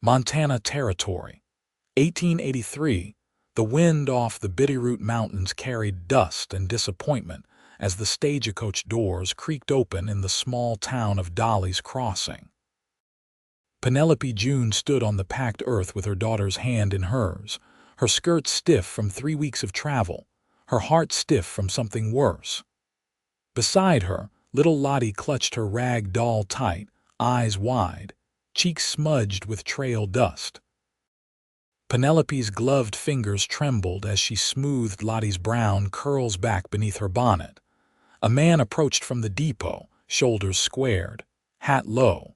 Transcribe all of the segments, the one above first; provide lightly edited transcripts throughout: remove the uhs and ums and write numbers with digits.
Montana Territory. 1883, the wind off the Bitterroot Mountains carried dust and disappointment as the stagecoach doors creaked open in the small town of Daly's Crossing. Penelope June stood on the packed earth with her daughter's hand in hers, her skirt stiff from 3 weeks of travel, her heart stiff from something worse. Beside her, little Lottie clutched her rag doll tight, eyes wide, cheeks smudged with trail dust. Penelope's gloved fingers trembled as she smoothed Lottie's brown curls back beneath her bonnet. A man approached from the depot, shoulders squared, hat low.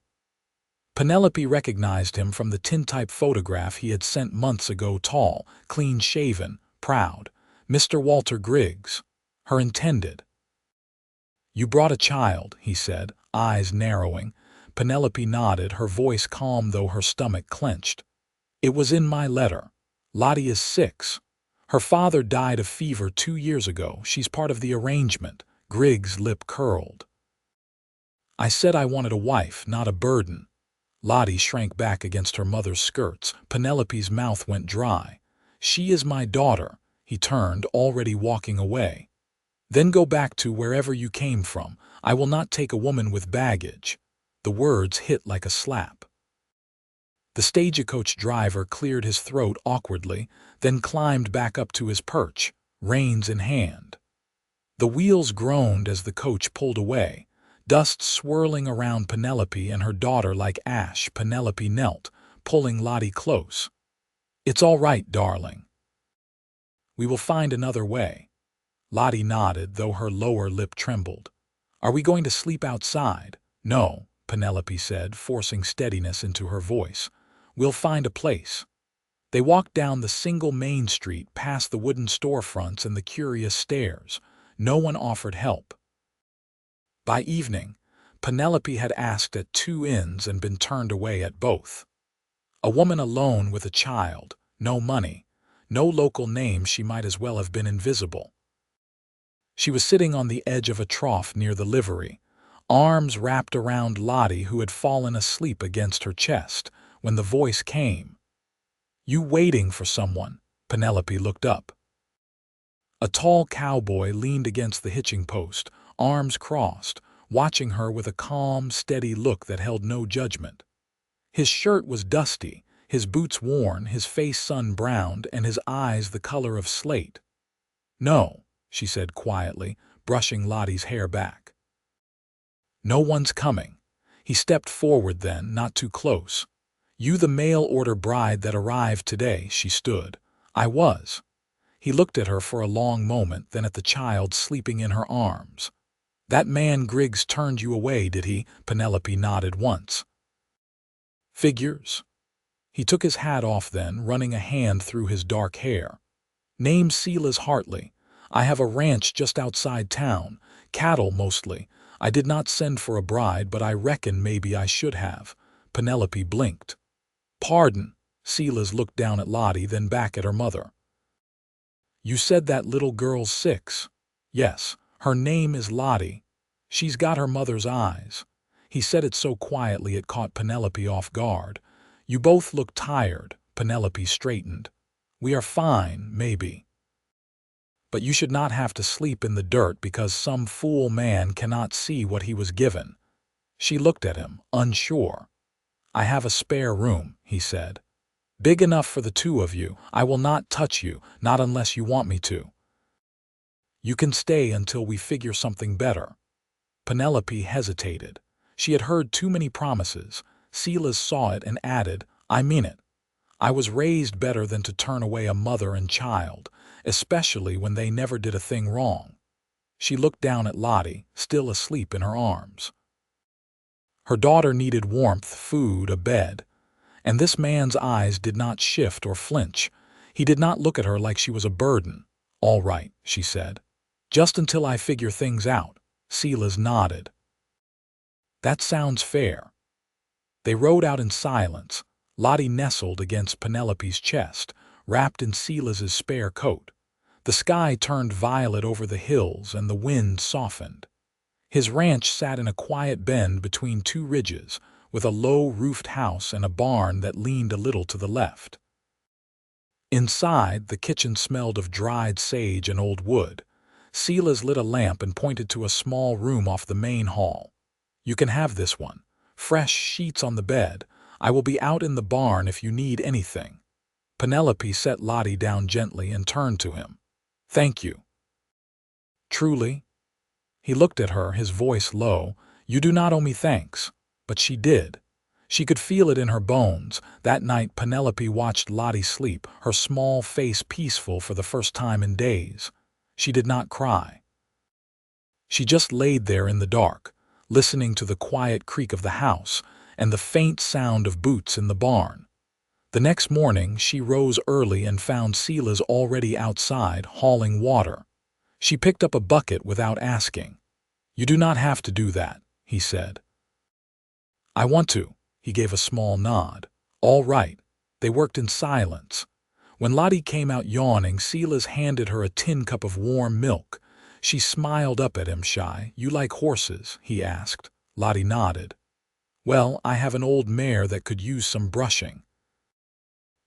Penelope recognized him from the tintype photograph he had sent months ago. Tall, clean-shaven, proud, Mr. Walter Griggs, her intended. "You brought a child," he said, eyes narrowing. Penelope nodded, her voice calm though her stomach clenched. "It was in my letter. Lottie is 6. Her father died of fever 2 years ago. She's part of the arrangement." Griggs' lip curled. "I said I wanted a wife, not a burden." Lottie shrank back against her mother's skirts. Penelope's mouth went dry. "She is my daughter." He turned, already walking away. "Then go back to wherever you came from. I will not take a woman with baggage." The words hit like a slap. The stagecoach driver cleared his throat awkwardly, then climbed back up to his perch, reins in hand. The wheels groaned as the coach pulled away, dust swirling around Penelope and her daughter like ash. Penelope knelt, pulling Lottie close. "It's all right, darling. We will find another way." Lottie nodded, though her lower lip trembled. "Are we going to sleep outside?" "No," Penelope said, forcing steadiness into her voice. "We'll find a place." They walked down the single main street, past the wooden storefronts and the curious stairs. No one offered help. By evening, Penelope had asked at 2 inns and been turned away at both. A woman alone with a child, no money, no local name. She might as well have been invisible. She was sitting on the edge of a trough near the livery, arms wrapped around Lottie, who had fallen asleep against her chest, when the voice came. "You waiting for someone?" Penelope looked up. A tall cowboy leaned against the hitching post, arms crossed, watching her with a calm, steady look that held no judgment. His shirt was dusty, his boots worn, his face sun-browned, and his eyes the color of slate. "No," she said quietly, brushing Lottie's hair back. "No one's coming." He stepped forward then, not too close. "You the mail-order bride that arrived today?" She stood. "I was." He looked at her for a long moment, then at the child sleeping in her arms. "That man Griggs turned you away, did he?" Penelope nodded once. "Figures." He took his hat off then, running a hand through his dark hair. "Name's Silas Hartley. I have a ranch just outside town, cattle mostly. I did not send for a bride, but I reckon maybe I should have." Penelope blinked. "Pardon." Silas looked down at Lottie, then back at her mother. "You said that little girl's 6. "Yes, her name is Lottie. She's got her mother's eyes." He said it so quietly it caught Penelope off guard. "You both look tired." Penelope straightened. "We are fine, maybe. But you should not have to sleep in the dirt because some fool man cannot see what he was given." She looked at him, unsure. "I have a spare room," he said. "Big enough for the 2 of you. I will not touch you, not unless you want me to. You can stay until we figure something better." Penelope hesitated. She had heard too many promises. Silas saw it and added, "I mean it. I was raised better than to turn away a mother and child, especially when they never did a thing wrong." She looked down at Lottie, still asleep in her arms. Her daughter needed warmth, food, a bed. And this man's eyes did not shift or flinch. He did not look at her like she was a burden. "All right," she said. "Just until I figure things out." Silas nodded. "That sounds fair." They rode out in silence, Lottie nestled against Penelope's chest, wrapped in Silas's spare coat. The sky turned violet over the hills and the wind softened. His ranch sat in a quiet bend between 2 ridges, with a low-roofed house and a barn that leaned a little to the left. Inside, the kitchen smelled of dried sage and old wood. Silas lit a lamp and pointed to a small room off the main hall. "You can have this one. Fresh sheets on the bed. I will be out in the barn if you need anything." Penelope set Lottie down gently and turned to him. "Thank you." "Truly?" He looked at her, his voice low. "You do not owe me thanks." But she did. She could feel it in her bones. That night Penelope watched Lottie sleep, her small face peaceful for the first time in days. She did not cry. She just laid there in the dark, listening to the quiet creak of the house and the faint sound of boots in the barn. The next morning she rose early and found Silas already outside, hauling water. She picked up a bucket without asking. "You do not have to do that," he said. "I want to." He gave a small nod. "All right." They worked in silence. When Lottie came out yawning, Silas handed her a tin cup of warm milk. She smiled up at him shy. "You like horses?" he asked. Lottie nodded. "Well, I have an old mare that could use some brushing."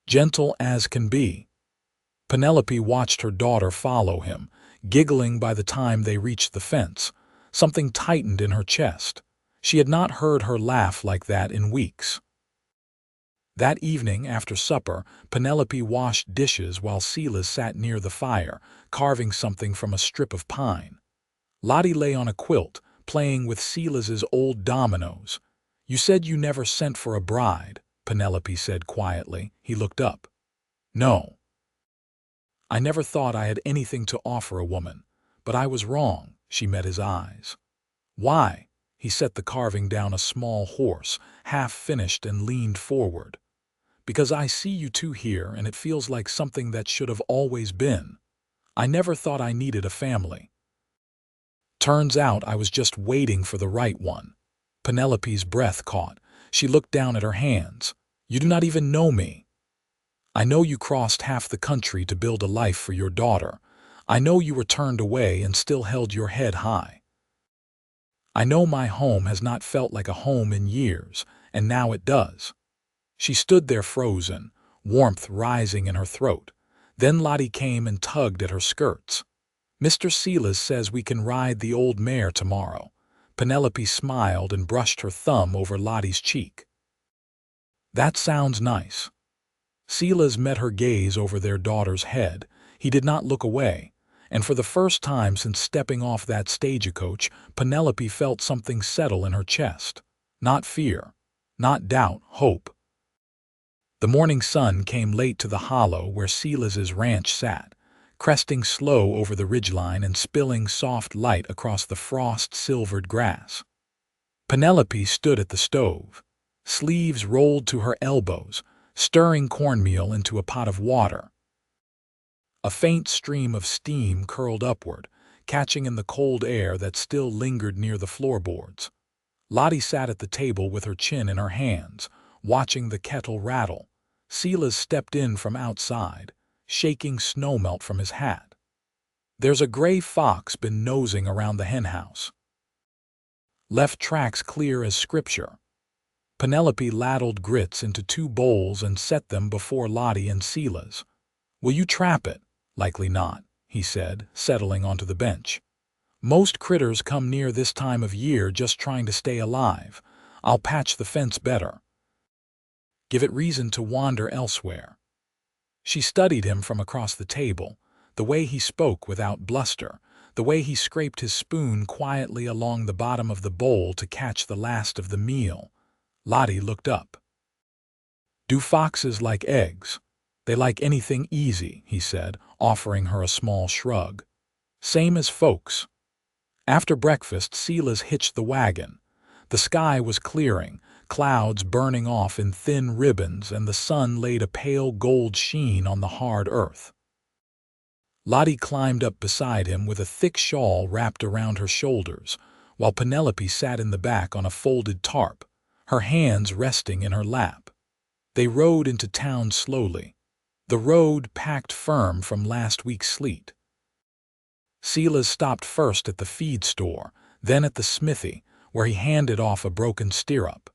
Gentle as can be. Penelope watched her daughter follow him, giggling by the time they reached the fence. Something tightened in her chest. She had not heard her laugh like that in weeks. That evening, after supper, Penelope washed dishes while Silas sat near the fire, carving something from a strip of pine. Lottie lay on a quilt, playing with Silas's old dominoes. "You said you never sent for a bride," Penelope said quietly. He looked up. "No. I never thought I had anything to offer a woman, but I was wrong." She met his eyes. "Why?" He set the carving down, a small horse, half finished, and leaned forward. "Because I see you two here, and it feels like something that should have always been. I never thought I needed a family. Turns out I was just waiting for the right one." Penelope's breath caught. She looked down at her hands. "You do not even know me. I know you crossed half the country to build a life for your daughter. I know you were turned away and still held your head high. I know my home has not felt like a home in years, and now it does." She stood there frozen, warmth rising in her throat. Then Lottie came and tugged at her skirts. "Mr. Silas says we can ride the old mare tomorrow." Penelope smiled and brushed her thumb over Lottie's cheek. "That sounds nice." Silas met her gaze over their daughter's head. He did not look away. And for the first time since stepping off that stagecoach, Penelope felt something settle in her chest. Not fear, not doubt, hope. The morning sun came late to the hollow where Silas's ranch sat, cresting slow over the ridgeline and spilling soft light across the frost-silvered grass. Penelope stood at the stove, sleeves rolled to her elbows, stirring cornmeal into a pot of water. A faint stream of steam curled upward, catching in the cold air that still lingered near the floorboards. Lottie sat at the table with her chin in her hands, watching the kettle rattle. Silas stepped in from outside, shaking snowmelt from his hat. "There's a gray fox been nosing around the henhouse. Left tracks clear as scripture." Penelope ladled grits into 2 bowls and set them before Lottie and Silas. "Will you trap it?" "Likely not," he said, settling onto the bench. "Most critters come near this time of year just trying to stay alive. I'll patch the fence better. Give it reason to wander elsewhere." She studied him from across the table, the way he spoke without bluster, the way he scraped his spoon quietly along the bottom of the bowl to catch the last of the meal. Lottie looked up. "Do foxes like eggs?" "They like anything easy," he said, offering her a small shrug. "Same as folks." After breakfast, Silas hitched the wagon. The sky was clearing, clouds burning off in thin ribbons, and the sun laid a pale gold sheen on the hard earth. Lottie climbed up beside him with a thick shawl wrapped around her shoulders, while Penelope sat in the back on a folded tarp, her hands resting in her lap. They rode into town slowly, the road packed firm from last week's sleet. Silas stopped first at the feed store, then at the smithy, where he handed off a broken stirrup.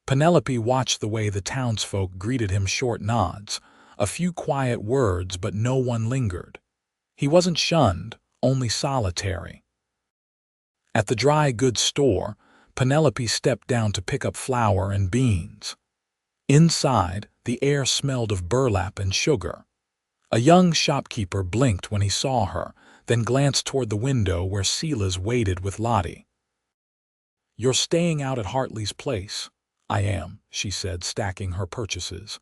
Penelope watched the way the townsfolk greeted him, short nods, a few quiet words, but no one lingered. He wasn't shunned, only solitary. At the dry goods store, Penelope stepped down to pick up flour and beans. Inside, the air smelled of burlap and sugar. A young shopkeeper blinked when he saw her, then glanced toward the window where Silas waited with Lottie. "You're staying out at Hartley's place?" "I am," she said, stacking her purchases.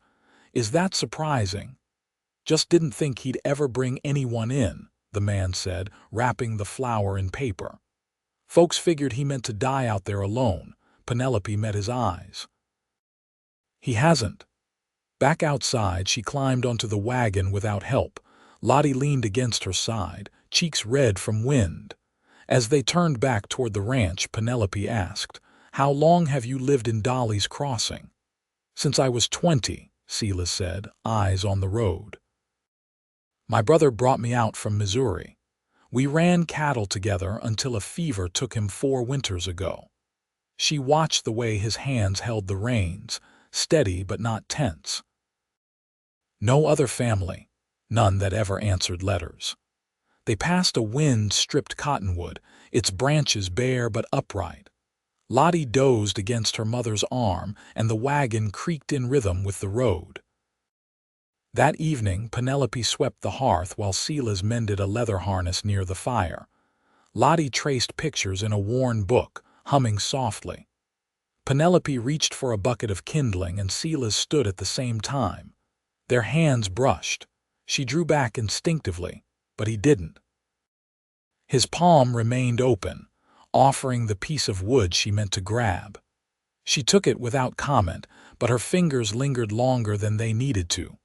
"Is that surprising?" "Just didn't think he'd ever bring anyone in," the man said, wrapping the flour in paper. "Folks figured he meant to die out there alone." Penelope met his eyes. "He hasn't." Back outside, she climbed onto the wagon without help. Lottie leaned against her side, cheeks red from wind. As they turned back toward the ranch, Penelope asked, "How long have you lived in Daly's Crossing?" "Since I was 20, Silas said, eyes on the road. "My brother brought me out from Missouri. We ran cattle together until a fever took him 4 winters ago." She watched the way his hands held the reins, steady but not tense. "No other family, none that ever answered letters." They passed a wind-stripped cottonwood, its branches bare but upright. Lottie dozed against her mother's arm, and the wagon creaked in rhythm with the road. That evening, Penelope swept the hearth while Silas mended a leather harness near the fire. Lottie traced pictures in a worn book, humming softly. Penelope reached for a bucket of kindling, and Silas stood at the same time. Their hands brushed. She drew back instinctively, but he didn't. His palm remained open, offering the piece of wood she meant to grab. She took it without comment, but her fingers lingered longer than they needed to.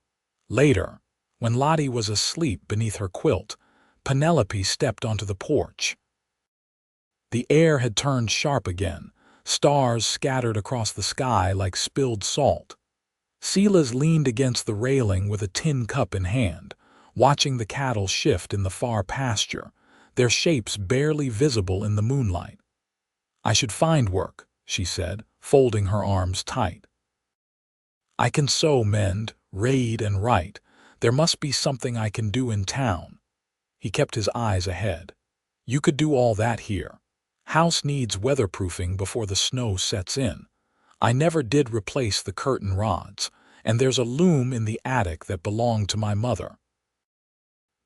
Later, when Lottie was asleep beneath her quilt, Penelope stepped onto the porch. The air had turned sharp again, stars scattered across the sky like spilled salt. Silas leaned against the railing with a tin cup in hand, watching the cattle shift in the far pasture, their shapes barely visible in the moonlight. "I should find work," she said, folding her arms tight. "I can sew, mend, read, and write. There must be something I can do in town." He kept his eyes ahead. "You could do all that here. House needs weatherproofing before the snow sets in. I never did replace the curtain rods, and there's a loom in the attic that belonged to my mother.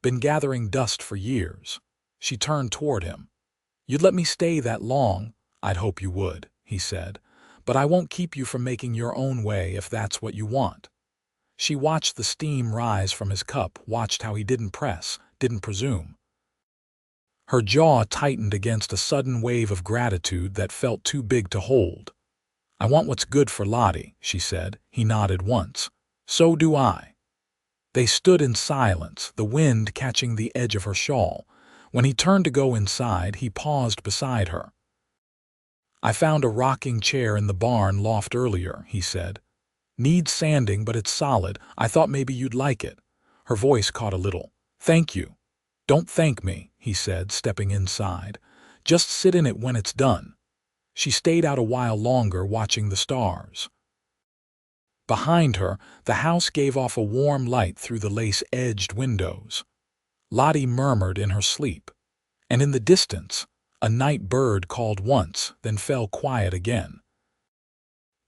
Been gathering dust for years." She turned toward him. "You'd let me stay that long?" "I'd hope you would," he said. "But I won't keep you from making your own way if that's what you want." She watched the steam rise from his cup, watched how he didn't press, didn't presume. Her jaw tightened against a sudden wave of gratitude that felt too big to hold. "I want what's good for Lottie," she said. He nodded once. "So do I." They stood in silence, the wind catching the edge of her shawl. When he turned to go inside, he paused beside her. "I found a rocking chair in the barn loft earlier," he said. "Needs sanding, but it's solid. I thought maybe you'd like it." Her voice caught a little. "Thank you." "Don't thank me," he said, stepping inside. "Just sit in it when it's done." She stayed out a while longer, watching the stars. Behind her, the house gave off a warm light through the lace-edged windows. Lottie murmured in her sleep. And in the distance, a night bird called once, then fell quiet again.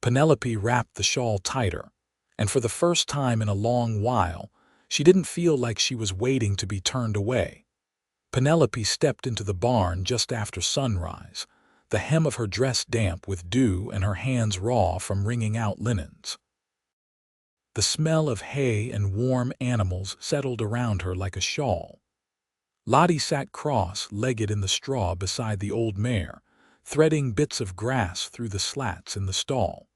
Penelope wrapped the shawl tighter, and for the first time in a long while, she didn't feel like she was waiting to be turned away. Penelope stepped into the barn just after sunrise, the hem of her dress damp with dew and her hands raw from wringing out linens. The smell of hay and warm animals settled around her like a shawl. Lottie sat cross-legged in the straw beside the old mare, threading bits of grass through the slats in the stall.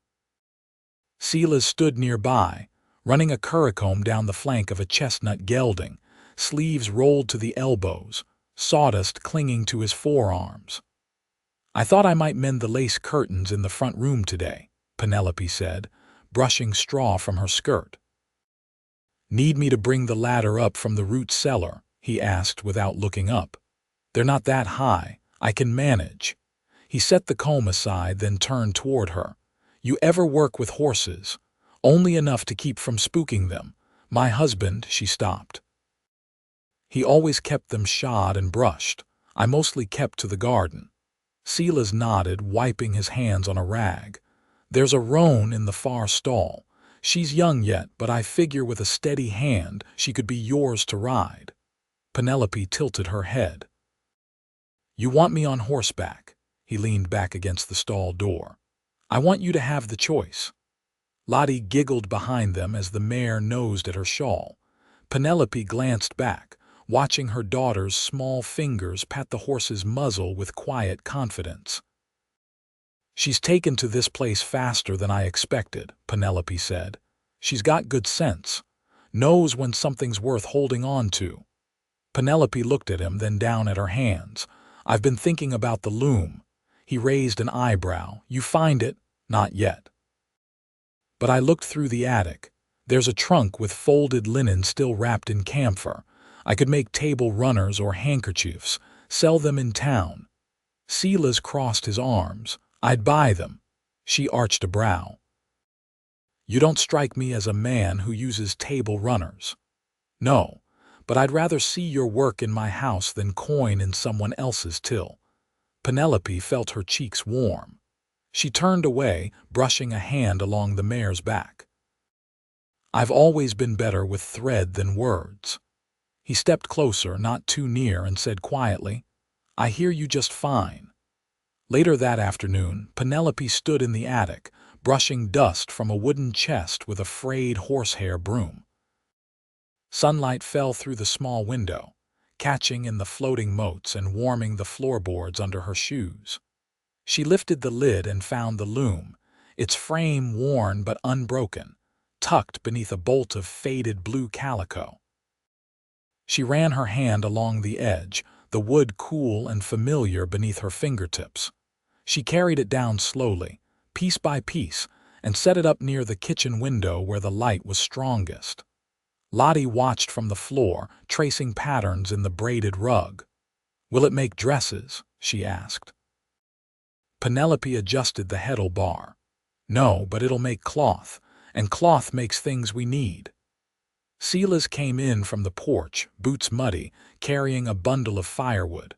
Silas stood nearby, running a currycomb down the flank of a chestnut gelding, sleeves rolled to the elbows, sawdust clinging to his forearms. "I thought I might mend the lace curtains in the front room today," Penelope said, brushing straw from her skirt. "Need me to bring the ladder up from the root cellar?" he asked without looking up. "They're not that high. I can manage." He set the comb aside, then turned toward her. You ever work with horses? Only enough to keep from spooking them. My husband, she stopped. He always kept them shod and brushed. I mostly kept to the garden. Silas nodded, wiping his hands on a rag. There's a roan in the far stall. She's young yet, but I figure with a steady hand she could be yours to ride. Penelope tilted her head. You want me on horseback? He leaned back against the stall door. I want you to have the choice. Lottie giggled behind them as the mare nosed at her shawl. Penelope glanced back, watching her daughter's small fingers pat the horse's muzzle with quiet confidence. She's taken to this place faster than I expected, Penelope said. She's got good sense. Knows when something's worth holding on to. Penelope looked at him, then down at her hands. I've been thinking about the loom. He raised an eyebrow. You find it? Not yet. But I looked through the attic. There's a trunk with folded linen still wrapped in camphor. I could make table runners or handkerchiefs, sell them in town. Silas crossed his arms. I'd buy them. She arched a brow. You don't strike me as a man who uses table runners. No, but I'd rather see your work in my house than coin in someone else's till. Penelope felt her cheeks warm. She turned away, brushing a hand along the mare's back. I've always been better with thread than words. He stepped closer, not too near, and said quietly, I hear you just fine. Later that afternoon, Penelope stood in the attic, brushing dust from a wooden chest with a frayed horsehair broom. Sunlight fell through the small window, catching in the floating motes and warming the floorboards under her shoes. She lifted the lid and found the loom, its frame worn but unbroken, tucked beneath a bolt of faded blue calico. She ran her hand along the edge, the wood cool and familiar beneath her fingertips. She carried it down slowly, piece by piece, and set it up near the kitchen window where the light was strongest. Lottie watched from the floor, tracing patterns in the braided rug. Will it make dresses? She asked. Penelope adjusted the heddle bar. No, but it'll make cloth, and cloth makes things we need. Silas came in from the porch, boots muddy, carrying a bundle of firewood.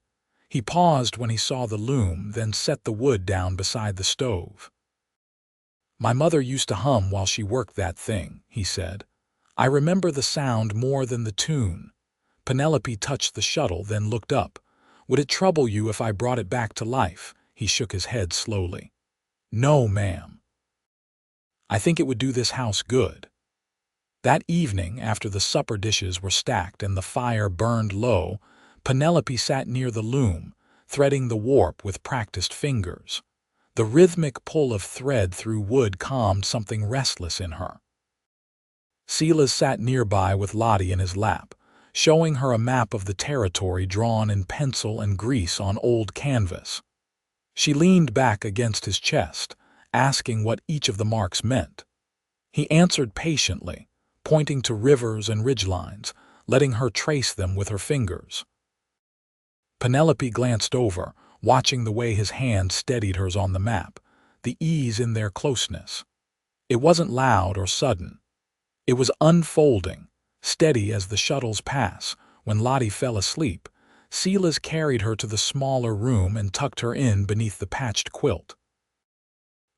He paused when he saw the loom, then set the wood down beside the stove. My mother used to hum while she worked that thing, he said. I remember the sound more than the tune. Penelope touched the shuttle, then looked up. Would it trouble you if I brought it back to life? He shook his head slowly. No, ma'am. I think it would do this house good. That evening, after the supper dishes were stacked and the fire burned low, Penelope sat near the loom, threading the warp with practiced fingers. The rhythmic pull of thread through wood calmed something restless in her. Silas sat nearby with Lottie in his lap, showing her a map of the territory drawn in pencil and grease on old canvas. She leaned back against his chest, asking what each of the marks meant. He answered patiently, pointing to rivers and ridgelines, letting her trace them with her fingers. Penelope glanced over, watching the way his hand steadied hers on the map, the ease in their closeness. It wasn't loud or sudden. It was unfolding, steady as the shuttles pass. When Lottie fell asleep, Silas carried her to the smaller room and tucked her in beneath the patched quilt.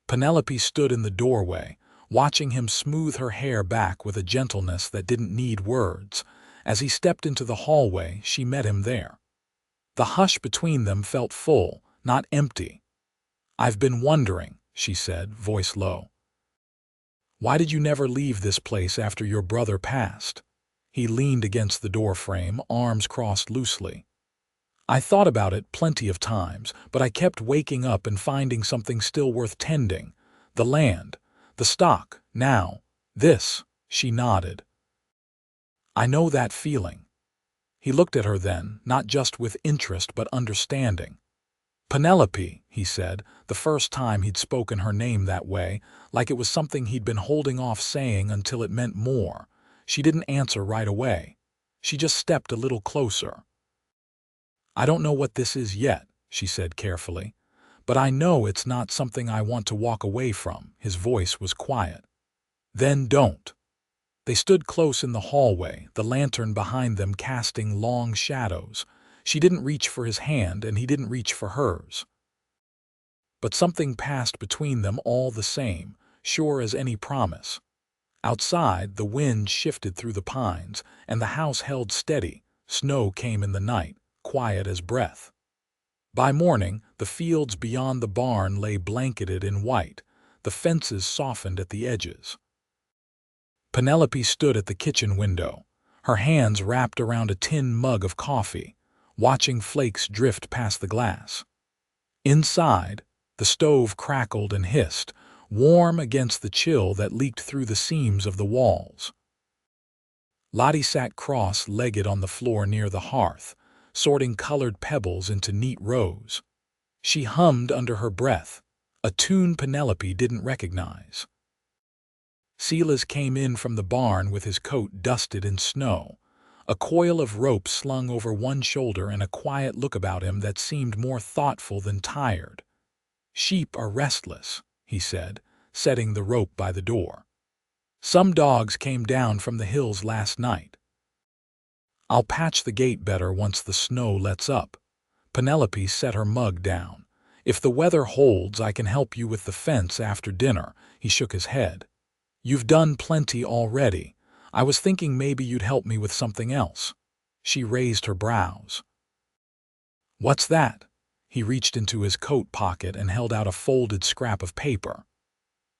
Penelope stood in the doorway, watching him smooth her hair back with a gentleness that didn't need words. As he stepped into the hallway, she met him there. The hush between them felt full, not empty. I've been wondering, she said, voice low. Why did you never leave this place after your brother passed? He leaned against the doorframe, arms crossed loosely. I thought about it plenty of times, but I kept waking up and finding something still worth tending. The land, the stock, now, this, she nodded. I know that feeling. He looked at her then, not just with interest but understanding. Penelope, he said, the first time he'd spoken her name that way, like it was something he'd been holding off saying until it meant more. She didn't answer right away. She just stepped a little closer. I don't know what this is yet, she said carefully, but I know it's not something I want to walk away from." His voice was quiet. "Then don't." They stood close in the hallway, the lantern behind them casting long shadows. She didn't reach for his hand, and he didn't reach for hers. But something passed between them all the same, sure as any promise. Outside, the wind shifted through the pines, and the house held steady. Snow came in the night, quiet as breath. By morning, the fields beyond the barn lay blanketed in white, the fences softened at the edges. Penelope stood at the kitchen window, her hands wrapped around a tin mug of coffee, watching flakes drift past the glass. Inside, the stove crackled and hissed, warm against the chill that leaked through the seams of the walls. Lottie sat cross-legged on the floor near the hearth, sorting colored pebbles into neat rows. She hummed under her breath, a tune Penelope didn't recognize. Silas came in from the barn with his coat dusted in snow, a coil of rope slung over one shoulder and a quiet look about him that seemed more thoughtful than tired. "Sheep are restless," he said, setting the rope by the door. "Some dogs came down from the hills last night. I'll patch the gate better once the snow lets up." Penelope set her mug down. "If the weather holds, I can help you with the fence after dinner." He shook his head. "You've done plenty already. I was thinking maybe you'd help me with something else." She raised her brows. "What's that?" He reached into his coat pocket and held out a folded scrap of paper.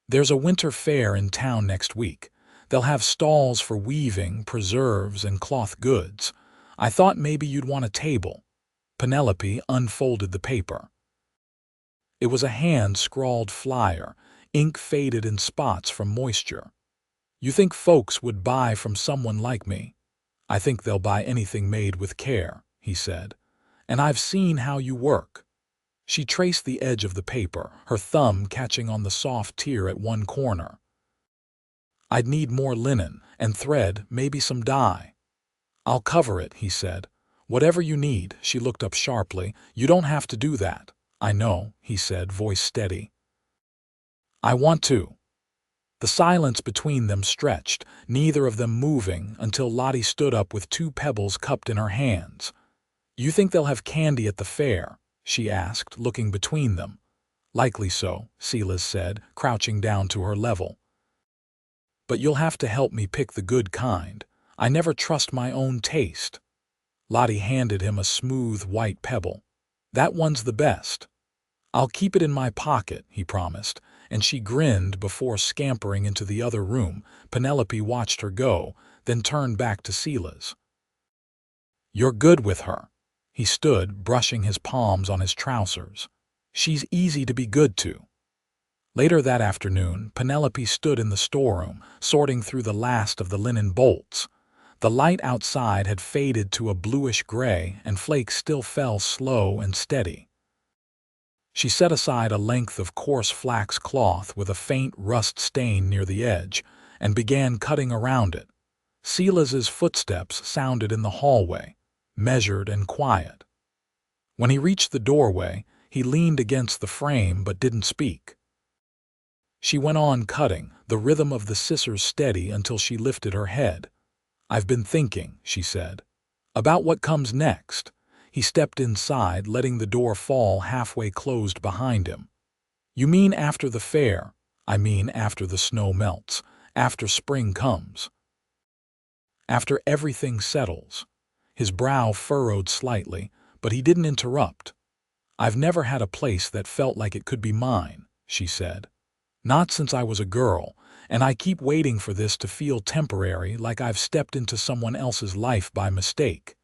"There's a winter fair in town next week. They'll have stalls for weaving, preserves, and cloth goods. I thought maybe you'd want a table." Penelope unfolded the paper. It was a hand-scrawled flyer, ink faded in spots from moisture. "You think folks would buy from someone like me?" "I think they'll buy anything made with care," he said. "And I've seen how you work." She traced the edge of the paper, her thumb catching on the soft tear at one corner. "I'd need more linen, and thread, maybe some dye." "I'll cover it," he said. "Whatever you need." She looked up sharply. "You don't have to do that." "I know," he said, voice steady. "I want to." The silence between them stretched, neither of them moving, until Lottie stood up with 2 pebbles cupped in her hands. "You think they'll have candy at the fair?" she asked, looking between them. "Likely so," Silas said, crouching down to her level. "But you'll have to help me pick the good kind. I never trust my own taste." Lottie handed him a smooth white pebble. "That one's the best." "I'll keep it in my pocket," he promised, and she grinned before scampering into the other room. Penelope watched her go, then turned back to Silas. "You're good with her." He stood, brushing his palms on his trousers. "She's easy to be good to." Later that afternoon, Penelope stood in the storeroom, sorting through the last of the linen bolts. The light outside had faded to a bluish gray, and flakes still fell slow and steady. She set aside a length of coarse flax cloth with a faint rust stain near the edge, and began cutting around it. Silas's footsteps sounded in the hallway, measured and quiet. When he reached the doorway, he leaned against the frame but didn't speak. She went on cutting, the rhythm of the scissors steady until she lifted her head. "I've been thinking," she said, "about what comes next." He stepped inside, letting the door fall halfway closed behind him. "You mean after the fair?" "I mean after the snow melts, after spring comes. After everything settles." His brow furrowed slightly, but he didn't interrupt. "I've never had a place that felt like it could be mine," she said. "Not since I was a girl, and I keep waiting for this to feel temporary, like I've stepped into someone else's life by mistake."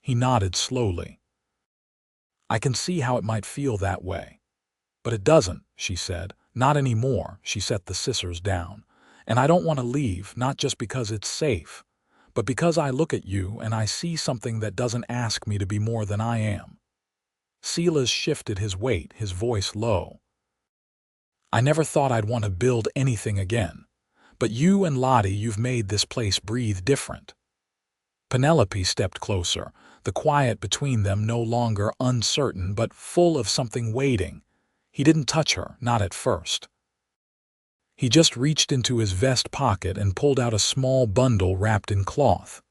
He nodded slowly. "I can see how it might feel that way. But it doesn't," she said. "Not anymore." She set the scissors down. "And I don't want to leave, not just because it's safe, but because I look at you and I see something that doesn't ask me to be more than I am." Silas shifted his weight, his voice low. "I never thought I'd want to build anything again. But you and Lottie, you've made this place breathe different." Penelope stepped closer, the quiet between them no longer uncertain but full of something waiting. He didn't touch her, not at first. He just reached into his vest pocket and pulled out a small bundle wrapped in cloth.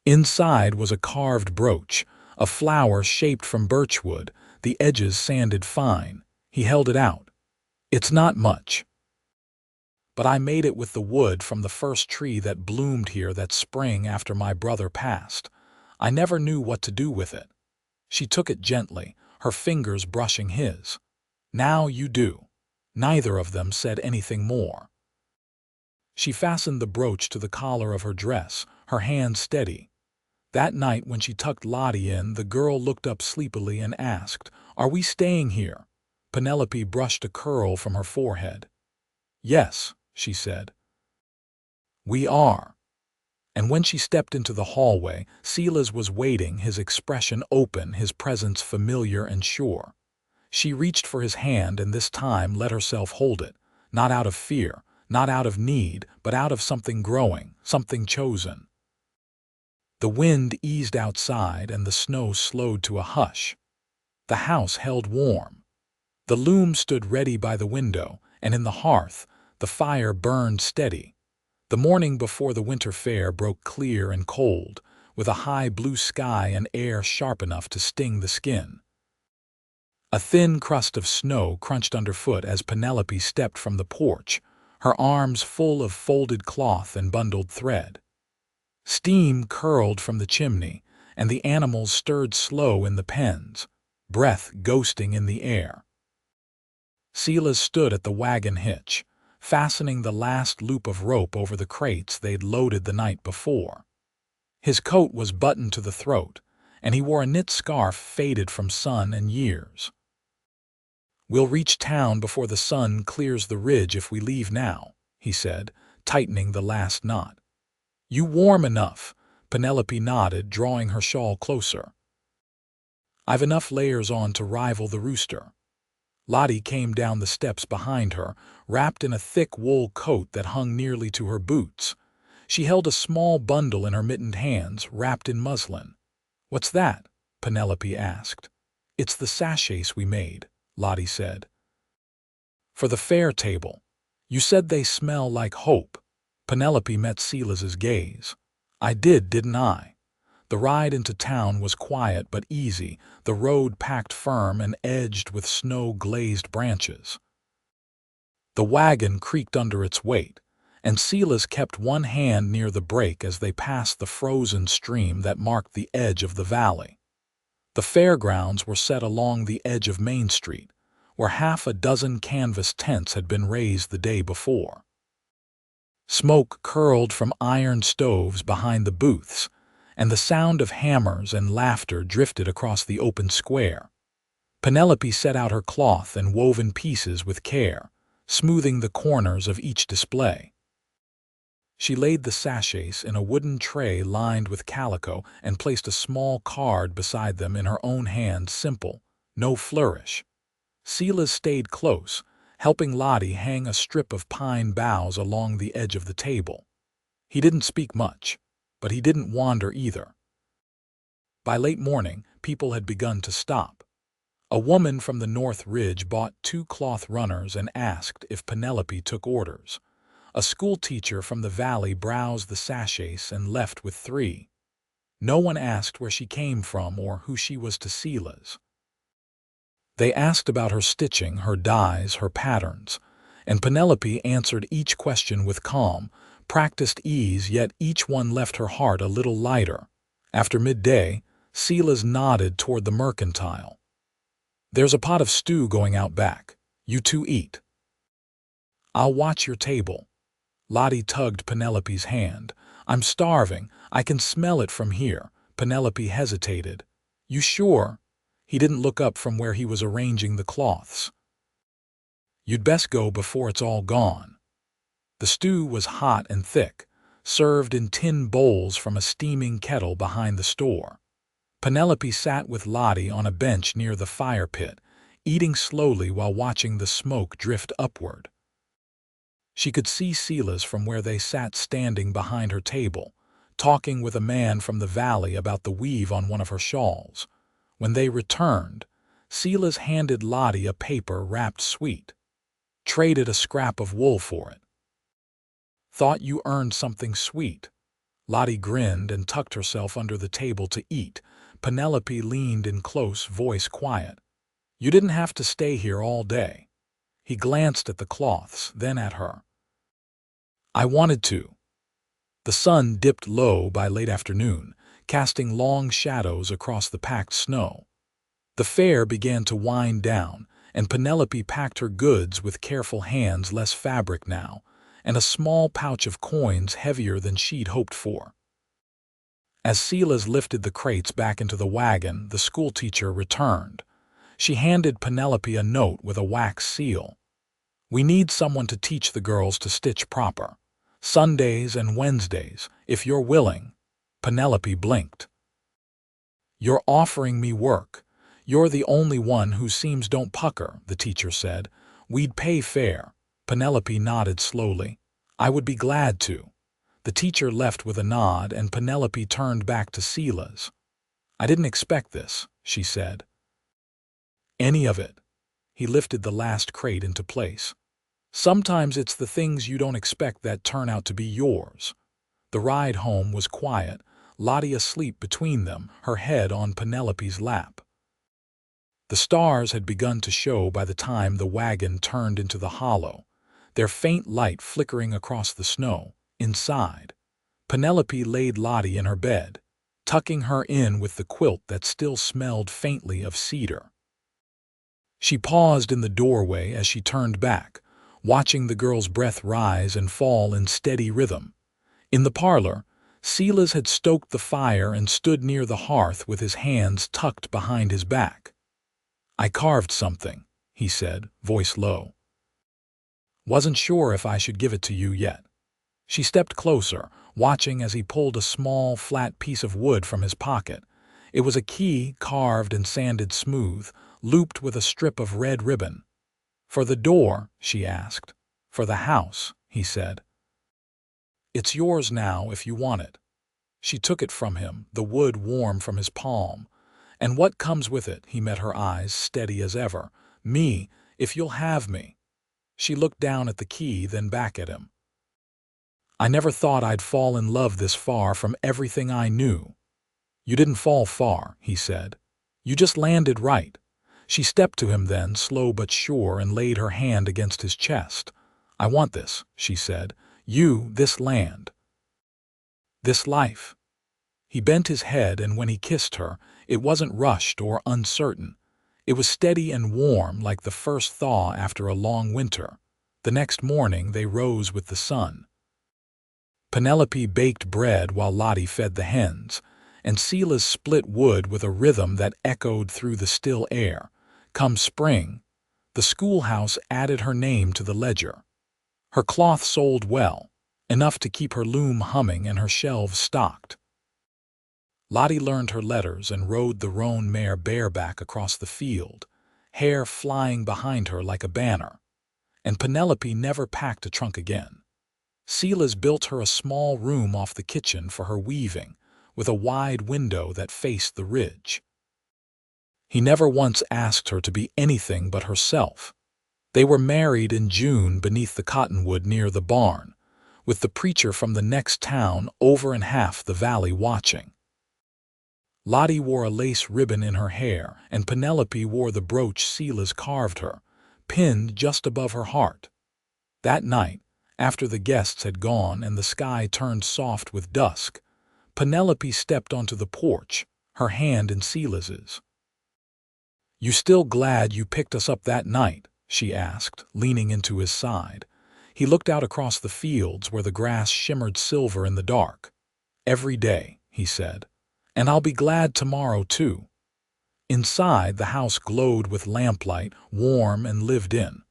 Inside was a carved brooch, a flower shaped from birchwood, the edges sanded fine. He held it out. "It's not much, but I made it with the wood from the first tree that bloomed here that spring after my brother passed. I never knew what to do with it." She took it gently, her fingers brushing his. "Now you do." Neither of them said anything more. She fastened the brooch to the collar of her dress, her hand steady. That night when she tucked Lottie in, the girl looked up sleepily and asked, "Are we staying here?" Penelope brushed a curl from her forehead. "Yes," she said. "We are." And when she stepped into the hallway, Silas was waiting, his expression open, his presence familiar and sure. She reached for his hand and this time let herself hold it, not out of fear, not out of need, but out of something growing, something chosen. The wind eased outside and the snow slowed to a hush. The house held warm. The loom stood ready by the window, and in the hearth, the fire burned steady. The morning before the winter fair broke clear and cold, with a high blue sky and air sharp enough to sting the skin. A thin crust of snow crunched underfoot as Penelope stepped from the porch, her arms full of folded cloth and bundled thread. Steam curled from the chimney, and the animals stirred slow in the pens, breath ghosting in the air. Silas stood at the wagon hitch, fastening the last loop of rope over the crates they'd loaded the night before. His coat was buttoned to the throat, and he wore a knit scarf faded from sun and years. "We'll reach town before the sun clears the ridge if we leave now," he said, tightening the last knot. "You warm enough?" Penelope nodded, drawing her shawl closer. "I've enough layers on to rival the rooster." Lottie came down the steps behind her, wrapped in a thick wool coat that hung nearly to her boots. She held a small bundle in her mittened hands, wrapped in muslin. "What's that?" Penelope asked. "It's the sachets we made," Lottie said. "For the fair table. You said they smell like hope." Penelope met Silas's gaze. "I did, didn't I?" The ride into town was quiet but easy, the road packed firm and edged with snow-glazed branches. The wagon creaked under its weight, and Silas kept one hand near the brake as they passed the frozen stream that marked the edge of the valley. The fairgrounds were set along the edge of Main Street, where half a dozen canvas tents had been raised the day before. Smoke curled from iron stoves behind the booths, and the sound of hammers and laughter drifted across the open square. Penelope set out her cloth and wove in pieces with care, smoothing the corners of each display. She laid the sachets in a wooden tray lined with calico and placed a small card beside them in her own hand, simple, no flourish. Silas stayed close, helping Lottie hang a strip of pine boughs along the edge of the table. He didn't speak much, but he didn't wander either. By late morning, people had begun to stop. A woman from the North Ridge bought 2 cloth runners and asked if Penelope took orders. A schoolteacher from the valley browsed the sachets and left with 3. No one asked where she came from or who she was to Silas. They asked about her stitching, her dyes, her patterns, and Penelope answered each question with calm, practiced ease, yet each one left her heart a little lighter. After midday, Silas nodded toward the mercantile. "There's a pot of stew going out back. You 2 eat. I'll watch your table." Lottie tugged Penelope's hand. "I'm starving. I can smell it from here." Penelope hesitated. "You sure?" He didn't look up from where he was arranging the cloths. "You'd best go before it's all gone." The stew was hot and thick, served in tin bowls from a steaming kettle behind the store. Penelope sat with Lottie on a bench near the fire pit, eating slowly while watching the smoke drift upward. She could see Silas from where they sat, standing behind her table, talking with a man from the valley about the weave on one of her shawls. When they returned, Silas handed Lottie a paper wrapped sweet. Traded a scrap of wool for it. Thought you earned something sweet. Lottie grinned and tucked herself under the table to eat. Penelope leaned in close, voice quiet. You didn't have to stay here all day. He glanced at the cloths, then at her. I wanted to. The sun dipped low by late afternoon, casting long shadows across the packed snow. The fair began to wind down, and Penelope packed her goods with careful hands, less fabric now, and a small pouch of coins heavier than she'd hoped for. As Silas lifted the crates back into the wagon, the schoolteacher returned. She handed Penelope a note with a wax seal. We need someone to teach the girls to stitch proper. Sundays and Wednesdays, if you're willing. Penelope blinked. You're offering me work. You're the only one whose seams don't pucker, the teacher said. We'd pay fair. Penelope nodded slowly. I would be glad to. The teacher left with a nod, and Penelope turned back to Silas. I didn't expect this, she said. Any of it. He lifted the last crate into place. Sometimes it's the things you don't expect that turn out to be yours. The ride home was quiet, Lottie asleep between them, her head on Penelope's lap. The stars had begun to show by the time the wagon turned into the hollow, their faint light flickering across the snow. Inside, Penelope laid Lottie in her bed, tucking her in with the quilt that still smelled faintly of cedar. She paused in the doorway as she turned back, watching the girl's breath rise and fall in steady rhythm. In the parlor, Silas had stoked the fire and stood near the hearth with his hands tucked behind his back. I carved something, he said, voice low. Wasn't sure if I should give it to you yet. She stepped closer, watching as he pulled a small, flat piece of wood from his pocket. It was a key, carved and sanded smooth, looped with a strip of red ribbon. For the door, she asked. For the house, he said. It's yours now if you want it. She took it from him, the wood warm from his palm. And what comes with it? He met her eyes, steady as ever. Me, if you'll have me. She looked down at the key, then back at him. I never thought I'd fall in love this far from everything I knew. You didn't fall far, he said. You just landed right. She stepped to him then, slow but sure, and laid her hand against his chest. I want this, she said. You, this land. This life. He bent his head, and when he kissed her, it wasn't rushed or uncertain. It was steady and warm, like the first thaw after a long winter. The next morning they rose with the sun. Penelope baked bread while Lottie fed the hens, and Silas split wood with a rhythm that echoed through the still air. Come spring, the schoolhouse added her name to the ledger. Her cloth sold well, enough to keep her loom humming and her shelves stocked. Lottie learned her letters and rode the roan mare bareback across the field, hair flying behind her like a banner. And Penelope never packed a trunk again. Silas built her a small room off the kitchen for her weaving, with a wide window that faced the ridge. He never once asked her to be anything but herself. They were married in June beneath the cottonwood near the barn, with the preacher from the next town over and half the valley watching. Lottie wore a lace ribbon in her hair, and Penelope wore the brooch Silas carved her, pinned just above her heart. That night, after the guests had gone and the sky turned soft with dusk, Penelope stepped onto the porch, her hand in Silas's. You still glad you picked us up that night? She asked, leaning into his side. He looked out across the fields where the grass shimmered silver in the dark. Every day, he said. And I'll be glad tomorrow, too. Inside, the house glowed with lamplight, warm and lived in.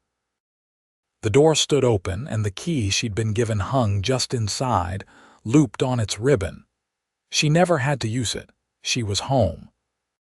The door stood open, and the key she'd been given hung just inside, looped on its ribbon. She never had to use it. She was home.